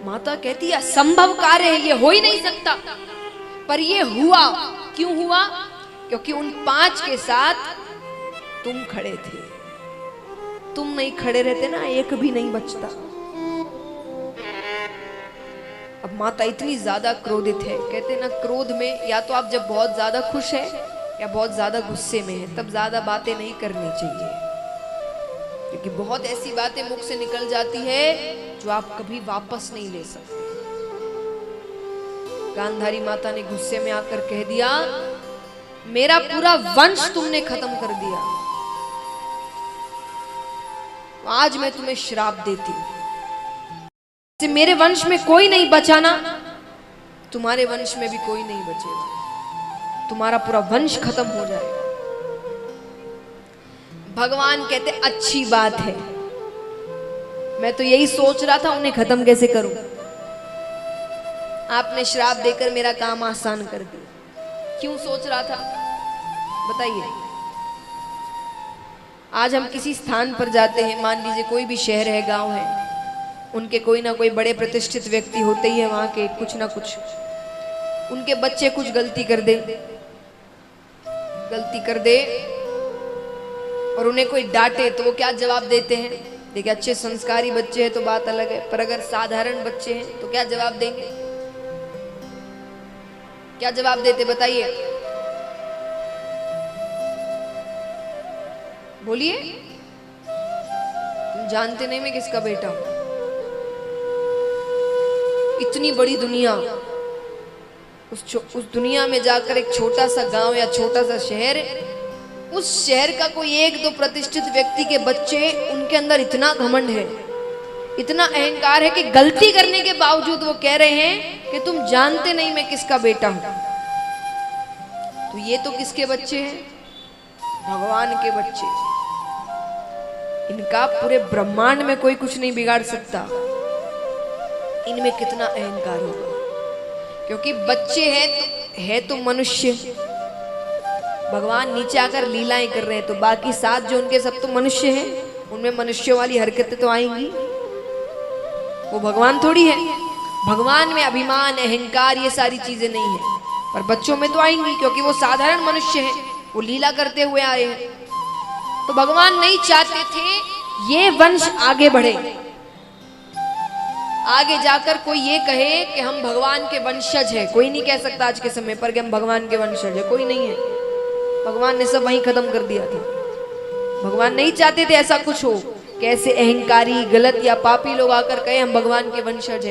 माता कहती है असंभव कार्य है, ये हो ही नहीं सकता। पर ये हुआ। क्यों हुआ? क्योंकि उन 5 के साथ तुम खड़े थे। तुम नहीं खड़े रहते ना, एक भी नहीं बचता। अब माता इतनी ज्यादा क्रोधित है। कहते ना, क्रोध में या तो आप जब बहुत ज्यादा खुश है या बहुत ज्यादा गुस्से में है, तब ज्यादा बातें नहीं करनी चाहिए, क्योंकि बहुत ऐसी बातें मुख से निकल जाती है जो आप कभी वापस नहीं ले सकते। गांधारी माता ने गुस्से में आकर कह दिया, मेरा पूरा वंश तुमने खत्म कर दिया, आज मैं तुम्हें श्राप देती हूं। मेरे वंश में कोई नहीं बचा ना, तुम्हारे वंश में भी कोई नहीं बचेगा, तुम्हारा पूरा वंश खत्म हो जाएगा। भगवान कहते अच्छी बात है, मैं तो यही सोच रहा था उन्हें खत्म कैसे करूं। आपने श्राप देकर मेरा काम आसान कर दिया। क्यों सोच रहा था बताइए? आज हम किसी स्थान पर जाते हैं, मान लीजिए कोई भी शहर है, गांव है, उनके कोई ना कोई बड़े प्रतिष्ठित व्यक्ति होते ही है वहां के, कुछ ना कुछ उनके बच्चे कुछ गलती कर दे और उन्हें कोई डांटे तो वो क्या जवाब देते हैं? देखिए, अच्छे संस्कारी बच्चे हैं तो बात अलग है, पर अगर साधारण बच्चे हैं तो क्या जवाब देंगे? क्या जवाब देते बताइए, बोलिए। तुम जानते नहीं मैं किसका बेटा हूं। इतनी बड़ी दुनिया, उस दुनिया में जाकर एक छोटा सा गांव या छोटा सा शहर, उस शहर का कोई 1-2 प्रतिष्ठित व्यक्ति के बच्चे, उनके अंदर इतना घमंड है, इतना अहंकार है कि गलती करने के बावजूद वो कह रहे हैं कि तुम जानते नहीं मैं किसका बेटा हूं। तो ये तो किसके बच्चे हैं? भगवान के बच्चे। इनका पूरे ब्रह्मांड में कोई कुछ नहीं बिगाड़ सकता। इनमें कितना अहंकार होगा, क्योंकि बच्चे हैं तो मनुष्य। भगवान नीचे आकर लीलाएं कर रहे हैं, तो बाकी 7 जो उनके सब तो मनुष्य हैं, उनमें मनुष्यों वाली हरकतें तो आएंगी। वो भगवान थोड़ी है। भगवान में अभिमान, अहंकार, ये सारी चीजें नहीं है, पर बच्चों में तो आएंगी, क्योंकि वो साधारण मनुष्य हैं, वो लीला करते हुए आए हैं। तो भगवान नहीं चाहते थे ये वंश आगे बढ़े, आगे जाकर कोई ये कहे कि हम भगवान के वंशज हैं। कोई नहीं कह सकता आज के समय पर कि हम भगवान के वंशज हैं, कोई नहीं है। भगवान ने सब वहीं खत्म कर दिया था। भगवान नहीं चाहते थे ऐसा कुछ हो कि ऐसे अहंकारी, गलत या पापी लोग आकर कहे हम भगवान के वंशज हैं।